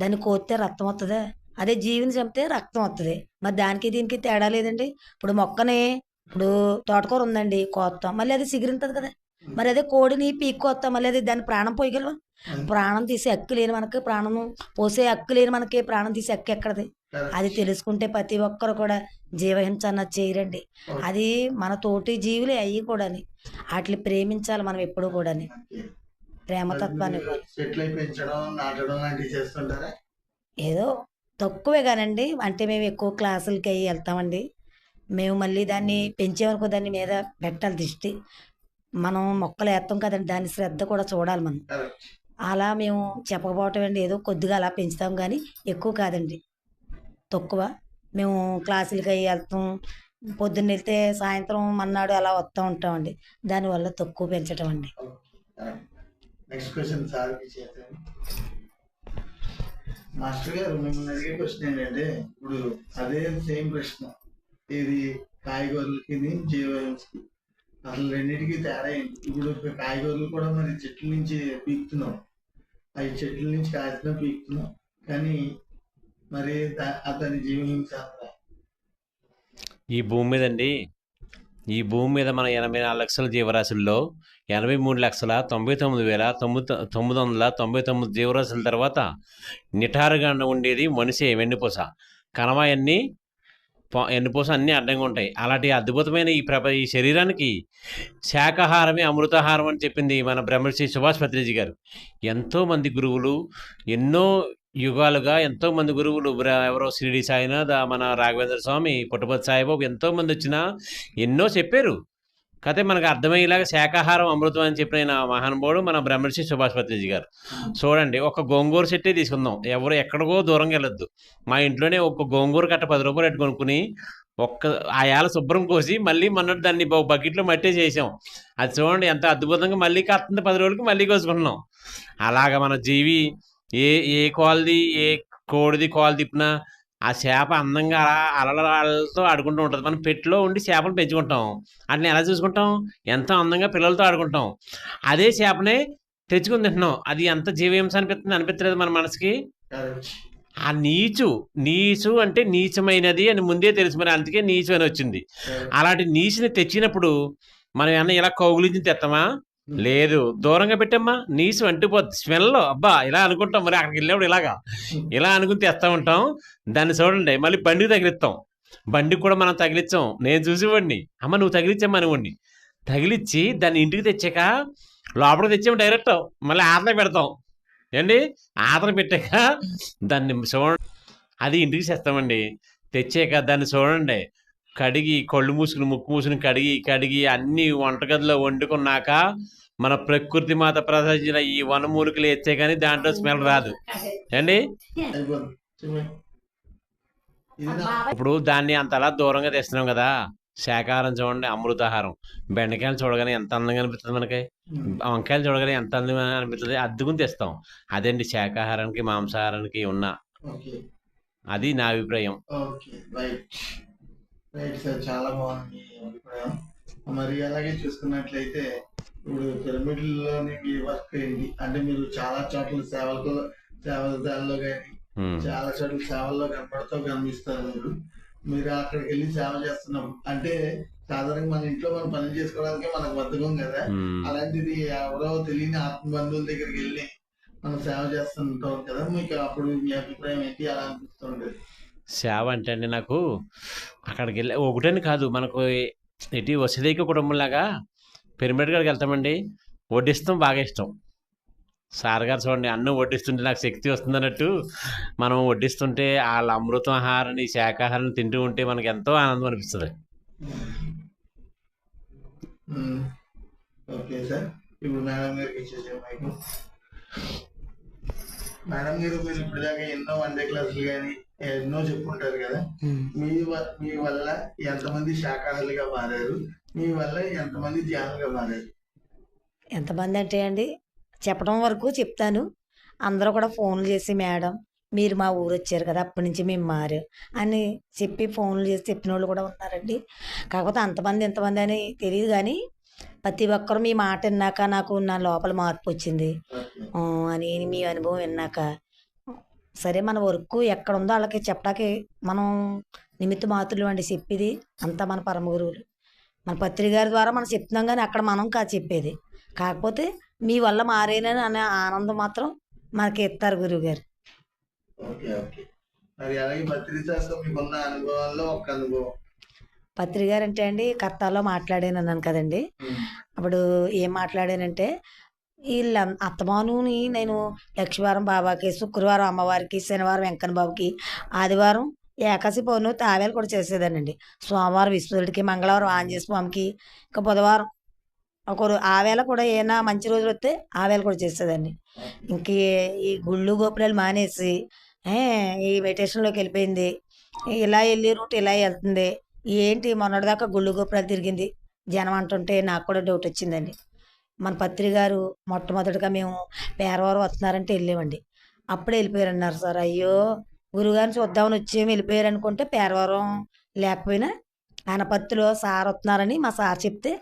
దాన్ని కోస్తే రక్తం వస్తుందా? అదే జీవిని చంపితే రక్తం వస్తుంది. మరి దానికి దీనికి తేడా లేదండి. ఇప్పుడు తోటకూర ఉందండి, కోస్తాం, మళ్ళీ అది సిగిరింతుంది కదా. మరి అదే కోడిని పీక్కొస్తాం, మళ్ళీ అది దాన్ని ప్రాణం పోయగలవా? ప్రాణం తీసే హక్కు లేని మనకి, ప్రాణం పోసే హక్కు లేని మనకి ప్రాణం తీసే హక్కు ఎక్కడది? అది తెలుసుకుంటే ప్రతి ఒక్కరు కూడా జీవహింస అన్నది చేయరండి. అది మన తోటి జీవులే అయ్యి కూడా, వాటిని ప్రేమించాలి మనం ఎప్పుడు కూడా, ప్రేమతత్వాన్ని. ఏదో తక్కువే కానండి, అంటే మేము ఎక్కువ క్లాసులకి అయ్యి వెళ్తామండి. మేము మళ్ళీ దాన్ని పెంచేవరకు దాని మీద పెట్టాలి దృష్టి. మనం మొక్కలు వేస్తాం కదండి, దాని శ్రద్ధ కూడా చూడాలి మనం. అలా మేము చెప్పకపోవటం అండి, ఏదో కొద్దిగా అలా పెంచుతాం కానీ ఎక్కువ కాదండి, తక్కువ. మేము క్లాసులకి అయ్యి వెళ్తాం, పొద్దున్న వెళ్తే సాయంత్రం మన్నాడు అలా వస్తూ ఉంటామండి. దానివల్ల తక్కువ పెంచటం అండి. నెక్స్ట్ క్వశ్చన్ సార్ మాస్టర్ గారు, మిమ్మల్ని అడిగే క్వశ్చన్ ఏంటంటే, ఇప్పుడు అదే సేమ్ ప్రశ్న, ఇది కాయగూరలకి జీవహింసకి అసలు రెండింటికి తేడా ఏంటి? ఇప్పుడు కాయగూరలు కూడా మరి చెట్ల నుంచి పీకుతున్నాం, అవి చెట్ల నుంచి కాసిన పీకుతున్నాం, కానీ మరి అతని జీవహింస ఈ భూమి మీద మన 84 లక్షల జీవరాశుల్లో 83,99,999 జీవరాశుల తర్వాత నిటారుగా ఉండేది మనిషి వెన్నుపూస. కనవాయన్నీ వెన్నుపూస అన్నీ అడ్డంగా ఉంటాయి. అలాంటి అద్భుతమైన ఈ శరీరానికి శాకాహారమే అమృతాహారం అని చెప్పింది మన బ్రహ్మశ్రీ సుభాష్ పత్రిజీ గారు. ఎంతోమంది గురువులు, ఎన్నో యుగాలుగా ఎంతోమంది గురువులు, ఎవరో షిరిడి సాయినాథ్, మన రాఘవేంద్ర స్వామి, పుట్టపర్తి సాయిబాబు, ఎంతోమంది వచ్చినా ఎన్నో చెప్పారు. కథ మనకు అర్థమయ్యేలాగా శాకాహారం అమృతం అని చెప్పిన మహానుభావుడు మన బ్రహ్మశ్రీ సుభాష్ పత్రిజీ గారు. చూడండి, ఒక గోంగూర చెట్టే తీసుకుందాం, ఎవరు ఎక్కడికో దూరంగా వెళ్ళొద్దు. మా ఇంట్లోనే ఒక గోంగూర కట్ట 10 రూపాయలు పెట్టి కొనుక్కుని ఆయాల శుభ్రం కోసి మళ్ళీ మొన్నటి దాన్ని బకెట్లో మట్టే చేసాం. అది చూడండి ఎంత అద్భుతంగా మళ్ళీ కాస్తుంది, 10 రోజులకి మళ్ళీ కోసుకుంటున్నాం. అలాగా మన జీవి ఏ కోల్ది, ఏ కోడిది కోలు తిప్పినా ఆ చేప అందంగా అలలతో ఆడుకుంటూ ఉంటుంది. మనం పెట్టిలో ఉండి చేపలు పెంచుకుంటాం, వాటిని ఎలా చూసుకుంటాం? ఎంతో అందంగా పిల్లలతో ఆడుకుంటాం. అదే చేపనే తెచ్చుకుని తింటున్నాం, అది ఎంత జీవహింస అనిపించలేదు మన మనసుకి? ఆ నీచు అంటే నీచమైనది అని ముందే తెలుసు, మరి అందుకే నీచు అని వచ్చింది. అలాంటి నీచుని తెచ్చినప్పుడు మనం ఏమన్నా ఇలా కౌగులించి తెస్తామా? లేదు, దూరంగా పెట్టమ్మా, నీసు అంటుపోద్ది స్మెల్లో. అబ్బా ఇలా అనుకుంటాం, మరి అక్కడికి వెళ్ళినప్పుడు ఇలా అనుకుని తెస్తా ఉంటాం. దాన్ని చూడండి, మళ్ళీ బండికి తగిలిస్తాం, బండికి కూడా మనం తగిలించాం. నేను చూసేవాడిని, అమ్మ నువ్వు తగిలించమ్మా అనుకోండి, తగిలిచ్చి దాన్ని ఇంటికి తెచ్చాక లోపలికి తెచ్చాము డైరెక్ట్, మళ్ళీ ఆతలో పెడతాం ఏండి. ఆతలు పెట్టాక దాన్ని చూడండి, అది ఇంటికి తెస్తామండి. తెచ్చాక దాన్ని చూడండి, కడిగి కళ్ళు మూసుకుని ముక్కు మూసుకుని కడిగి అన్ని వంటగదిలో వండుకున్నాక మన ప్రకృతి మాత ప్రసాదించిన ఈ వనమూలికలు ఎత్తే కానీ దాంట్లో స్మెల్ రాదు అండి. ఇప్పుడు దాన్ని అంతలా దూరంగా తెస్తున్నాం కదా. శాకాహారం చూడండి, అమృతాహారం. బెండకాయలు చూడగానే ఎంత అందంగా అనిపిస్తుంది మనకి, వంకాయలు చూడగానే ఎంత అందంగా అనిపిస్తుంది, అద్దుకుని తెస్తాం. అదండి శాకాహారానికి మాంసాహారానికి ఉన్న, అది నా అభిప్రాయం. రైట్ సార్, చాలా బాగుంది మీ అభిప్రాయం. మరి అలాగే చూసుకున్నట్లయితే ఇప్పుడు పిరమిడ్లోని మీ వర్క్ ఏంటి? అంటే మీరు చాలా చోట్ల సేవలలో కానీ ఉమ్. చాలా చోట్ల సేవల్లో కనిపిస్తారు. మీరు అక్కడికి వెళ్ళి సేవ చేస్తున్నప్పుడు అంటే సాధారణంగా మన ఇంట్లో మనం పని చేసుకోవడానికి మనకు బద్ధకం కదా. ఉమ్. అలాంటిది ఎవరో తెలియని ఆత్మ బంధువుల దగ్గరికి వెళ్ళి మనం సేవ చేస్తుంటాం కదా, మీకు అప్పుడు మీ అభిప్రాయం ఏంటి, అలా అనిపిస్తుంటది? సేవ అంటే అండి నాకు అక్కడికి వెళ్ళి ఒకటని కాదు, మనకు ఇటు వసతిక కుటుంబంలాగా పిరమిడ్ కాడికి వెళ్తామండి. వడ్డిస్తాం బాగా ఇష్టం. సార్ గారు చూడండి, అన్నం వడ్డిస్తుంటే నాకు శక్తి వస్తుంది అన్నట్టు మనం వడ్డిస్తుంటే వాళ్ళ అమృతం ఆహారాన్ని శాకాహారాన్ని తింటూ ఉంటే మనకి ఎంతో ఆనందం అనిపిస్తుంది. ఓకే సార్, ఇప్పుడు మేడం గారికి ఇచ్చేసాం మీకు. మేడం గారు, మీరు ఇప్పటిదాకా ఎన్నో వండే క్లాసులు కానీ ఎన్నో చెప్పుకుంటారు కదా, మీ వల్ల ఎంతమంది శాకాహారులుగా మారారు, మీ వల్ల ఎంతమంది ధ్యానులుగా మారారు? ఎంతమంది అంటే అండి, చెప్పడం వరకు చెప్తాను. అందరూ కూడా ఫోన్లు చేసి, మేడం మీరు మా ఊరు వచ్చారు కదా, అప్పటి నుంచి మేము మారాం అని చెప్పి ఫోన్లు చేసి చెప్పిన వాళ్ళు కూడా ఉన్నారండి. కాకపోతే అంతమంది ఎంతమంది అని తెలియదు, కానీ ప్రతి ఒక్కరు మీ మాట విన్నాక నాకు నా లోపల మార్పు వచ్చింది అని మీ అనుభవం విన్నాక, సరే మన వర్క్ ఎక్కడ ఉందో వాళ్ళకి చెప్పడానికి మనం నిమిత్త మాత్రులు అండి. చెప్పేది అంతా మన పరమ గురువులు, మన పత్రిక గారి ద్వారా మనం చెప్తున్నాం, కానీ అక్కడ మనం కాదు చెప్పేది. కాకపోతే మీ వల్ల మారేనని అనే ఆనందం మాత్రం మనకి ఇస్తారు గురువు గారు. Okay okay. మరి అలాగే పత్రికతో మీకున్న అనుభవాల్లో ఒక అనుభవం. పత్రిక గారు అంటే అండి, కర్తాలో మాట్లాడాను అన్నాను కదండి. అప్పుడు ఏం మాట్లాడానంటే, వీళ్ళ అత్తమానుని నేను లక్షవారం బాబాకి, శుక్రవారం అమ్మవారికి, శనివారం వెంకన్న బాబుకి, ఆదివారం ఏకాశి పౌర్ణమి తావేలు కూడా చేసేదానండి. సోమవారం విశ్వరుడికి, మంగళవారం ఆంజనేయ స్వామికి, ఇంకా బుధవారం ఒకరు ఆవేళ కూడా ఏమైనా మంచి రోజులు వస్తే ఆవేళ కూడా చేసేదాన్ని. ఇంక ఈ గుళ్ళు గోపురాలు మానేసి ఈ మెడిటేషన్లోకి వెళ్ళిపోయింది. ఇలా వెళ్ళి రూట్ ఇలా వెళ్తుంది ఏంటి, మొన్నటిదాకా గుళ్ళు గోపురాలు తిరిగింది జనం అంటుంటే నాకు కూడా డౌట్ వచ్చిందండి. మన పత్రిక గారు మొట్టమొదటిగా మేము పేరవారం వస్తున్నారంటే వెళ్ళామండి. అప్పుడే వెళ్ళిపోయారన్నారు సార్. అయ్యో, గురుగారిని చూద్దామని వచ్చేమి వెళ్ళిపోయారు అనుకుంటే, పేరవారం లేకపోయినా అనపత్తిలో సార్ వస్తున్నారని మా సార్ చెప్తే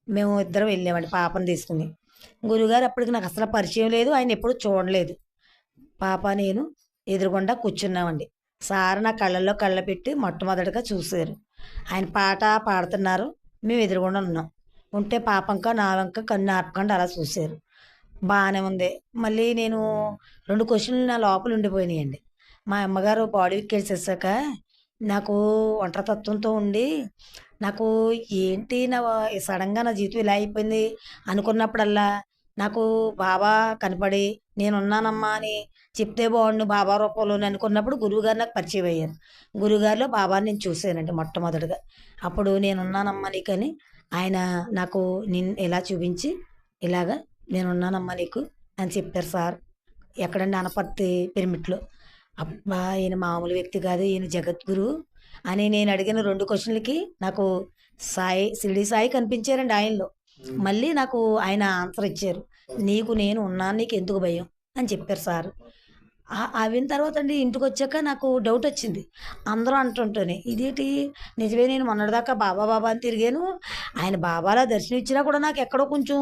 మేము ఇద్దరం వెళ్ళామండి పాపను తీసుకుని. గురుగారు అప్పటికి నాకు అసలు పరిచయం లేదు, ఆయన ఎప్పుడు చూడలేదు. పాప నేను ఎదురుగుండా కూర్చున్నామండి. సార్ నా కళ్ళల్లో కళ్ళ పెట్టి మొట్టమొదటిగా చూశారు. ఆయన పాట పాడుతున్నారు, మేము ఎదురుగుండా ఉన్నాం. ఉంటే పాపంక నా వంక కన్ను ఆపకుండా అలా చూశారు. బాగానే ఉంది. మళ్ళీ నేను 2 క్వశ్చన్లు నా లోపల ఉండిపోయినాయండి. మా అమ్మగారు బాడీ ఎక్కేసేసాక నాకు ఒంటరితత్వంతో ఉండి, నాకు ఏంటి సడన్గా నా జీవితం ఇలా అయిపోయింది అనుకున్నప్పుడల్లా నాకు బాబా కనపడి నేనున్నానమ్మా అని చెప్తే బాగుండు బాబా రూపంలోని అనుకున్నప్పుడు గురువుగారు నాకు పరిచయం అయ్యారు. గురువుగారిలో బాబాని నేను చూశానండి మొట్టమొదటిగా. అప్పుడు నేనున్నానమ్మా నీకని ఆయన నాకు ఇలా చూపించి, ఇలాగా నేనున్నానమ్మా నీకు అని చెప్పారు సార్. ఎక్కడండి, అనపర్తి పిరమిడ్లో. అబ్బా, ఈయన మామూలు వ్యక్తి కాదు, ఈయన జగద్గురు అని నేను అడిగిన 2 క్వశ్చన్లకి నాకు షిరిడి సాయి కనిపించారండి ఆయనలో. మళ్ళీ నాకు ఆయన ఆన్సర్ ఇచ్చారు, నీకు నేను ఉన్నాను, నీకు ఎందుకు భయం అని చెప్పారు సార్. అవిన తర్వాత అండి ఇంటికి వచ్చాక నాకు డౌట్ వచ్చింది. అందరూ అంటుంటేనే ఇదేంటి నిజమే, నేను మొన్నటిదాకా బాబా బాబా అని తిరిగాను, ఆయన బాబాలా దర్శనం ఇచ్చినా కూడా నాకు ఎక్కడో కొంచెం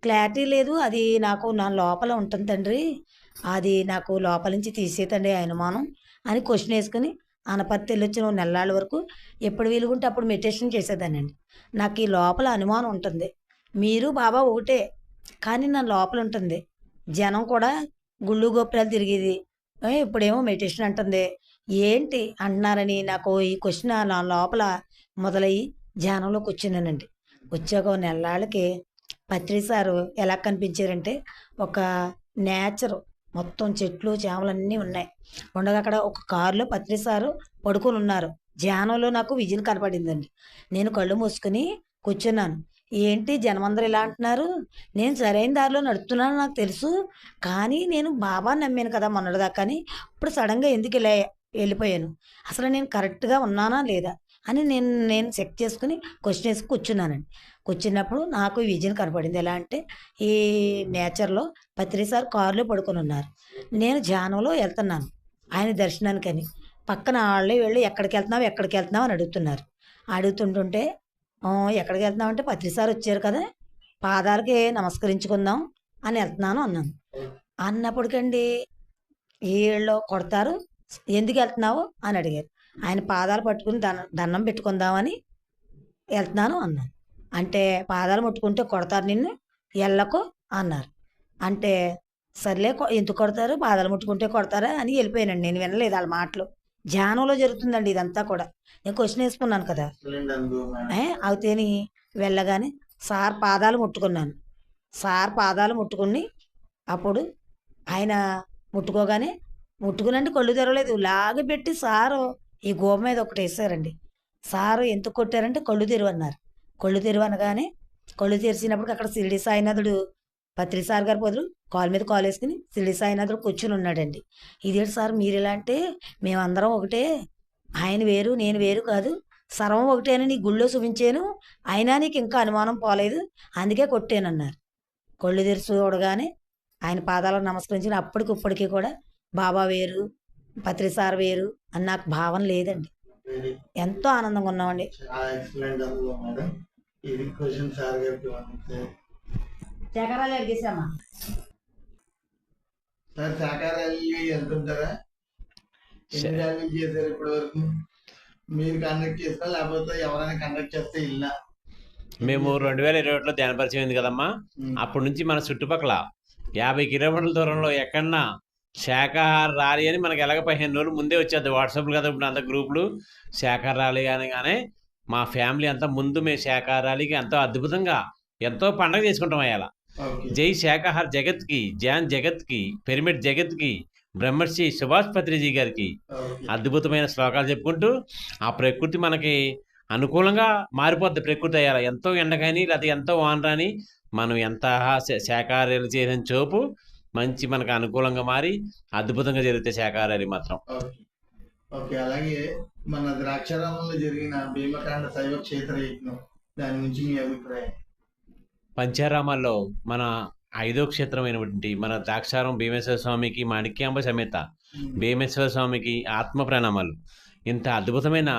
క్లారిటీ లేదు. అది నాకు నా లోపల ఉంటుంది తండ్రి, అది నాకు లోపల నుంచి తీసేతండి ఆయన మానం అని క్వశ్చన్ వేసుకుని అనపర్తి వెళ్ళొచ్చిన నెలల వరకు ఎప్పుడు వీలుగుంటే అప్పుడు మెడిటేషన్ చేసేదానండి. నాకు ఈ లోపల అనుమానం ఉంటుంది, మీరు బాబా ఒకటే కానీ నా లోపల ఉంటుంది. జనం కూడా గుళ్ళు గోపురాలు తిరిగేది, ఇప్పుడేమో మెడిటేషన్ అంటుంది ఏంటి అంటున్నారని నాకు ఈ క్వశ్చన్ నా లోపల మొదలయ్యి ధ్యానంలోకి వచ్చినానండి. వచ్చాక నెలలకి పత్రి సారు ఎలా కనిపించారంటే, ఒక నేచర్ మొత్తం చెట్లు చేమలు అన్నీ ఉన్నాయి. ఉండగా అక్కడ ఒక కారులో పత్రి సారు పడుకొని ఉన్నారు. ధ్యానంలో నాకు విజన్ కనపడిందండి. నేను కళ్ళు మూసుకుని కూర్చున్నాను. ఏంటి జనమందరూ ఇలా అంటున్నారు, నేను సరైన దారిలో నడుపుతున్నాను నాకు తెలుసు, కానీ నేను బాబాని నమ్మాను కదా మొన్నటిదాకాని, ఇప్పుడు సడన్గా ఎందుకు ఇలా వెళ్ళిపోయాను, అసలు నేను కరెక్ట్గా ఉన్నానా లేదా అని నేను చెక్ చేసుకుని క్వశ్చన్ వేసి కూర్చున్నానండి. కూర్చున్నప్పుడు నాకు విజన్ కనపడింది. ఎలా అంటే, ఈ నేచర్లో పత్రి సార్ కారులో పడుకొని ఉన్నారు, నేను ధ్యానంలో వెళ్తున్నాను ఆయన దర్శనానికని. పక్కన వాళ్ళే వెళ్ళి ఎక్కడికి వెళ్తున్నావు అని అడుగుతున్నారు. అడుగుతుంటుంటే ఎక్కడికి వెళ్తున్నామంటే పత్రి సార్ వచ్చారు కదా, పాదాలకి నమస్కరించుకుందాం అని వెళ్తున్నాను అన్నాను. అన్నప్పటికండి వీళ్ళు కొడతారు, ఎందుకు వెళ్తున్నావు అని అడిగారు. ఆయన పాదాలు పట్టుకుని దండం పెట్టుకుందామని వెళ్తున్నాను అన్నాను. అంటే పాదాలు ముట్టుకుంటే కొడతారు నిన్ను, ఎళ్ళకు అన్నారు. అంటే సర్లే ఎందుకు కొడతారు, పాదాలు ముట్టుకుంటే కొడతారా అని వెళ్ళిపోయానండి. నేను వినలేదు వాళ్ళ మాటలు. ధ్యానంలో జరుగుతుందండి ఇదంతా కూడా. నేను క్వశ్చన్ వేసుకున్నాను కదా. అవుతేని వెళ్ళగానే సార్ పాదాలు ముట్టుకున్నాను. సార్ పాదాలు ముట్టుకుని అప్పుడు ఆయన ముట్టుకునండి కళ్ళు తెరవలేదు, లాగబెట్టి సారు ఈ గోప మీద ఒకటి వేసారండి. సారు ఎందుకు కొట్టారంటే కళ్ళు తెరువు అన్నారు. కళ్ళు తెరువు అనగానే కళ్ళు తెరిచినప్పుడు అక్కడ షిరిడి సాయినాథుడు పత్రి సార్ గారి బదులు కాలు మీద కాలు వేసుకుని షిరిడి సాయినాథుడు కూర్చుని ఉన్నాడండి. ఇదేంటి సార్ మీరు ఇలా అంటే, మేమందరం ఒకటే, ఆయన వేరు నేను వేరు కాదు, సర్వం ఒకటేనని నీ గుళ్ళో చూపించాను, అయినా నీకు ఇంకా అనుమానం పోలేదు, అందుకే కొట్టానన్నారు. కళ్ళు తెరిచి చూడగానే ఆయన పాదాలకు నమస్కరించిన అప్పటికిప్పటికీ కూడా బాబా వేరు పత్రి సార్ వేరు అని నాకు భావన లేదండి. ఎంతో ఆనందంగా ఉన్నామండి. చకరాలు అడిగేసామా సార్? శాకాహారాలు వెళ్తుంటారా? ఎన్ని ర్యాలీలు చేశారు ఇప్పటి వరకు? మీరు కండక్ట్ చేస్తా లేకపోతే ఎవరైనా కండక్ట్ చేస్తే ఇల్లా? మేము 2021లో ధ్యాన పరిచయం అయింది కదమ్మా, అప్పటి నుంచి మన చుట్టుపక్కల 50 కిలోమీటర్ల దూరంలో ఎక్కడన్నా శాకాహార ర్యాలీ అని మనకి ఎలాగ 15 రోజులు ముందే వచ్చేది వాట్సాప్లు కదా ఇప్పుడు అంత గ్రూపులు. శాకాహార ర్యాలీ కానీ మా ఫ్యామిలీ అంతా ముందు మేము శాకాహార ర్యాలీకి ఎంతో అద్భుతంగా ఎంతో పండగ చేసుకుంటాం. అయ్యాల జై శాకాహార జగత్కి, ధ్యాన్ జగత్కి, పిరమిడ్ జగత్కి, బ్రహ్మర్షి సుభాష్ పత్రిజీ గారికి అద్భుతమైన శ్లోకాలు చెప్పుకుంటూ ఆ ప్రకృతి మనకి అనుకూలంగా మారిపోద్ది. ప్రకృతి అయ్యాల ఎంతో ఎండ కానీ లేకపోతే ఎంతో వాన రాని మనం ఎంత శాకాహారాలు చేసిన చోపు మంచి మనకు అనుకూలంగా మారి అద్భుతంగా జరుగుతాయి శాకాహారాలు మాత్రం. ఓకే. అలాగే మన ద్రాక్షారామంలో జరిగిన భీమకాండ శైవ క్షేత్ర యజ్ఞం దాని నుంచి మీ అభిప్రాయం? పంచారామాల్లో మన 5వ క్షేత్రమైనటువంటి మన ద్రాక్షారం భీమేశ్వర స్వామికి, మాణిక్యాంబ సమేత భీమేశ్వర స్వామికి ఆత్మ ప్రణామాలు. ఇంత అద్భుతమైన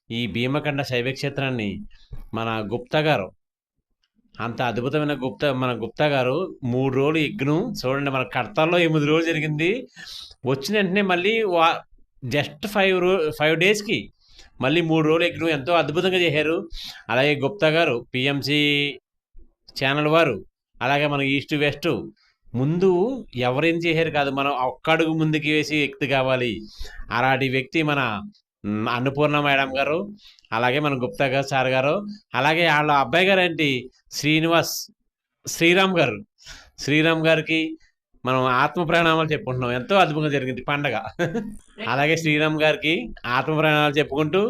ఈ భీమకండ శైవ క్షేత్రాన్ని మన గుప్తా గారు, అంత అద్భుతమైన మన గుప్తా గారు 3 రోజులు యజ్ఞం చూడండి. మన కడతాల్లో 8 రోజులు జరిగింది. వచ్చిన వెంటనే మళ్ళీ జస్ట్ 5 డేస్కి మళ్ళీ 3 రోజులు యజ్ఞం ఎంతో అద్భుతంగా చేశారు. అలాగే గుప్తా గారు పిఎంసి ఛానల్ వారు, అలాగే మన ఈస్ట్ వెస్ట్ ముందు ఎవరేం చేశారు కాదు, మనం ఒక్క అడుగు ముందుకు వేసి వ్యక్తి కావాలి. అలాంటి వ్యక్తి మన అన్నపూర్ణ మేడం గారు, అలాగే మన గుప్తా గారు సార్ గారు, అలాగే వాళ్ళ అబ్బాయి గారు ఏంటి శ్రీరామ్ గారికి మనం ఆత్మ ప్రణామాలు చెప్పుకుంటున్నాం. ఎంతో అద్భుతంగా జరిగింది పండగ. అలాగే శ్రీరామ్ గారికి ఆత్మ ప్రణామాలు చెప్పుకుంటూ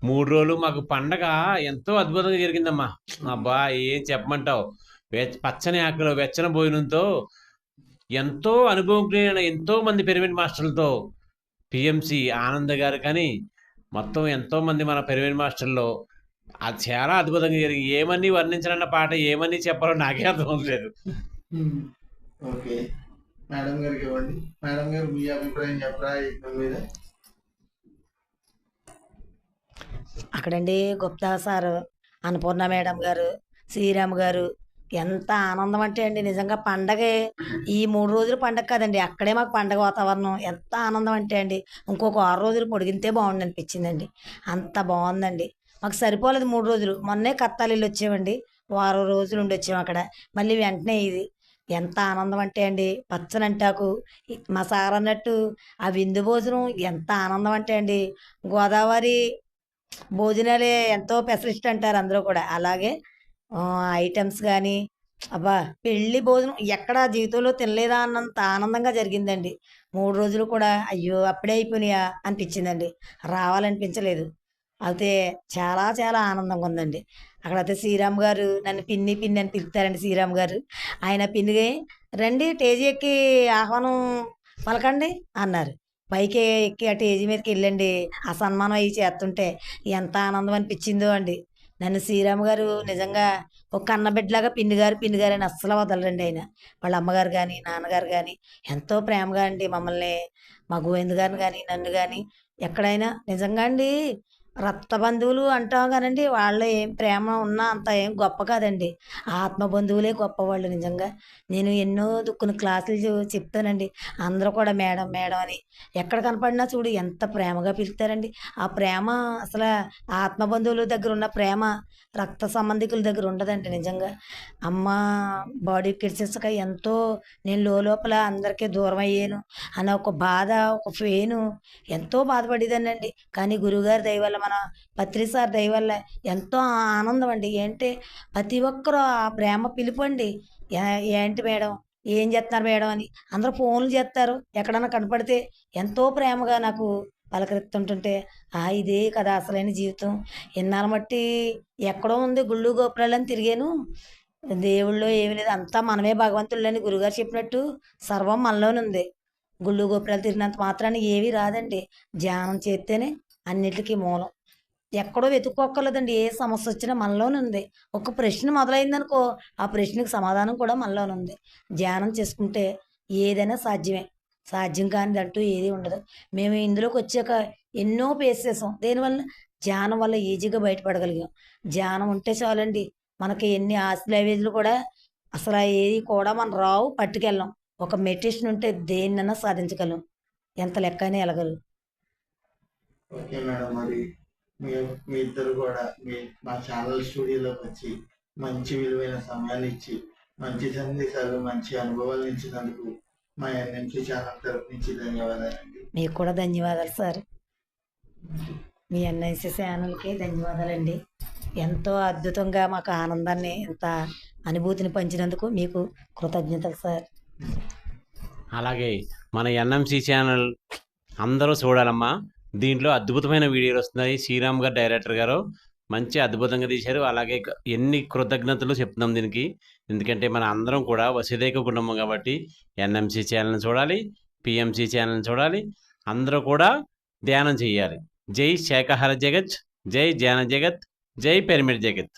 3 రోజులు మాకు పండగ ఎంతో అద్భుతంగా జరిగిందమ్మా. అబ్బా ఏం చెప్పమంటావు, పచ్చని ఆకులో వెచ్చని భోజనంతో ఎంతో అనుభవం ఎంతో మంది పిరమిడ్ మాస్టర్లతో పిఎంసి ఆనంద్ గారు కానీ మొత్తం ఎంతో మంది మన పిరమిడ్ మాస్టర్లో అది చాలా అద్భుతంగా జరిగింది. ఏమని వర్ణించాలన్న పాట ఏమని చెప్పాలో నాకే అర్థం లేదు. ఓకే, మేడం గారికి ఇవ్వండి. మేడం గారు మీ అభిప్రాయం చెప్పరా మీద? అక్కడండి గుప్తా సారు, అన్నపూర్ణ మేడం గారు, శ్రీరామ్ గారు ఎంత ఆనందం అంటే అండి నిజంగా పండగే. ఈ 3 రోజులు పండగ కదండి, అక్కడే మాకు పండగ వాతావరణం. ఎంత ఆనందం అంటే అండి ఇంకొక 6 రోజులు పొడిగితే బాగుండి అనిపించిందండి. అంత బాగుందండి. మాకు సరిపోలేదు 3 రోజులు. మొన్నే కత్తాలిల్లు వచ్చామండి, 6 రోజులు ఉండి వచ్చాము అక్కడ. మళ్ళీ వెంటనే ఇది ఎంత ఆనందం అంటే అండి, పచ్చనంటాకు మా సార్ అన్నట్టు ఆ విందు భోజనం ఎంత ఆనందం అంటే అండి. గోదావరి భోజనాలే ఎంతో స్పెషలిస్ట్ అంటారు అందరూ కూడా. అలాగే ఐటమ్స్ కానీ అబ్బా పెళ్ళి భోజనం ఎక్కడ జీవితంలో తినలేదా అన్నంత ఆనందంగా జరిగిందండి. 3 రోజులు కూడా అయ్యో అప్పుడే అయిపోయినాయా అనిపించిందండి, రావాలనిపించలేదు. అయితే చాలా చాలా ఆనందంగా ఉందండి. అక్కడైతే శ్రీరామ్ గారు నన్ను పిన్ని పిన్ని అని పిలుస్తారండి. శ్రీరామ్ గారు ఆయన పిన్ని రండి టేజీ ఎక్కి ఆహ్వానం పలకండి అన్నారు. పైకి ఎక్కి ఆ టేజీ మీదకి వెళ్ళండి, ఆ సన్మానం అయ్యి చేస్తుంటే ఎంత ఆనందం అనిపించిందో అండి. నన్ను శ్రీరామ్ గారు నిజంగా ఒక కన్నబిడ్డలాగా పిన్ని గారు అని అస్సలు వదలరండి. ఆయన వాళ్ళ అమ్మగారు కానీ నాన్నగారు కానీ ఎంతో ప్రేమగా అండి మమ్మల్ని, మా గోవింద్ గారిని కానీ నన్ను కానీ ఎక్కడైనా నిజంగా అండి రక్త బంధువులు అంటాం కానండి, వాళ్ళు ఏం ప్రేమ ఉన్నా అంత ఏం గొప్ప కాదండి. ఆత్మ బంధువులే గొప్పవాళ్ళు నిజంగా. నేను ఎన్నో కొన్ని క్లాసులు చెప్తానండి. అందరూ కూడా మేడం, మేడం అని. ఎక్కడ కనపడినా చూడు ఎంత ప్రేమగా పిలుస్తారండి. ఆ ప్రేమ అసల ఆత్మ బంధువుల దగ్గర ఉన్న ప్రేమ రక్త సంబంధికుల దగ్గర ఉండదండి నిజంగా. అమ్మ బాడీ కిడ్సేసాక ఎంతో నేను లోపల అందరికీ దూరం అయ్యాను అన్న ఒక బాధ, ఒక పెయిను ఎంతో బాధపడేదాన్నండి. కానీ గురువుగారి దయ వల్ల, మన పత్రి సార్ దయ వల్ల ఎంతో ఆనందం అండి. ఏంటి ప్రతి ఒక్కరు ఆ ప్రేమ పిలుపండి. ఏంటి మేడం, ఏం చేస్తున్నారు మేడం అని అందరూ ఫోన్లు చేస్తారు. ఎక్కడన్నా కనపడితే ఎంతో ప్రేమగా నాకు పలకరిస్తుంటుంటే, ఇదే కదా అసలైన జీవితం. ఇన్నాళ్ళ మట్టి ఎక్కడో ఉంది గుళ్ళు గోపురాలని తిరిగాను. దేవుళ్ళో ఏమీ లేదు, అంతా మనమే భగవంతుళ్ళని గురుగారు చెప్పినట్టు సర్వం మనలోనే ఉంది. గుళ్ళు గోపురాలు తిరిగినంత మాత్రాన ఏవి రాదండి. ధ్యానం చేస్తేనే అన్నిటికీ మూలం. ఎక్కడో వెతుక్కోక్కర్లేదండి. ఏ సమస్య వచ్చినా మనలోనే ఉంది. ఒక ప్రశ్న మొదలైందనుకో, ఆ ప్రశ్నకు సమాధానం కూడా మనలోనే ఉంది. ధ్యానం చేసుకుంటే ఏదైనా సాధ్యమే. సాధ్యం కానిదంటూ ఏది ఉండదు. మేము ఇందులోకి వచ్చాక ఎన్నో ఫేస్ చేసాం. దేనివల్ల? ధ్యానం వల్ల ఈజీగా బయటపడగలిగాం. ధ్యానం ఉంటే చాలండి, మనకి ఎన్ని ఆస్తులు అవేజీలు కూడా అసలు ఏది కూడా మనం రావు, పట్టుకెళ్ళం. ఒక మెడిటేషన్ ఉంటే దేన్నైనా సాధించగలం. ఎంత లెక్క అయినా వెళ్ళగలం. ఓకే మేడం, మరి మీ మీ ఇద్దరు కూడా మా ఛానల్ స్టూడియోలోకి వచ్చి మంచి విలువైన సమయాన్ని ఇచ్చి మంచి సందేశాలు, మంచి అనుభవాలు ఇచ్చినందుకు మా ఎన్ఎంసీ ఛానల్ తరపు నుంచి ధన్యవాదాలండి. మీకు కూడా ధన్యవాదాలు సార్. మీ ఎన్ఐసి ఛానల్కి ధన్యవాదాలండి. ఎంతో అద్భుతంగా మాకు ఆనందాన్ని, ఎంత అనుభూతిని పంచినందుకు మీకు కృతజ్ఞతలు సార్. అలాగే మన ఎన్ఎంసి ఛానల్ అందరూ చూడాలమ్మా. దీంట్లో అద్భుతమైన వీడియోలు వస్తున్నాయి. శ్రీరామ్ గారు డైరెక్టర్ గారు మంచి అద్భుతంగా తీశారు. అలాగే ఎన్ని కృతజ్ఞతలు చెప్తున్నాం దీనికి. ఎందుకంటే మన అందరం కూడా వసుదైక కుటుంబం కాబట్టి ఎన్ఎంసి ఛానల్ని చూడాలి, పిఎంసి ఛానల్ని చూడాలి. అందరూ కూడా ధ్యానం చేయాలి. జై శాకాహార జగత్, జై ధ్యాన జగత్, జై పిరమిడ్ జగత్.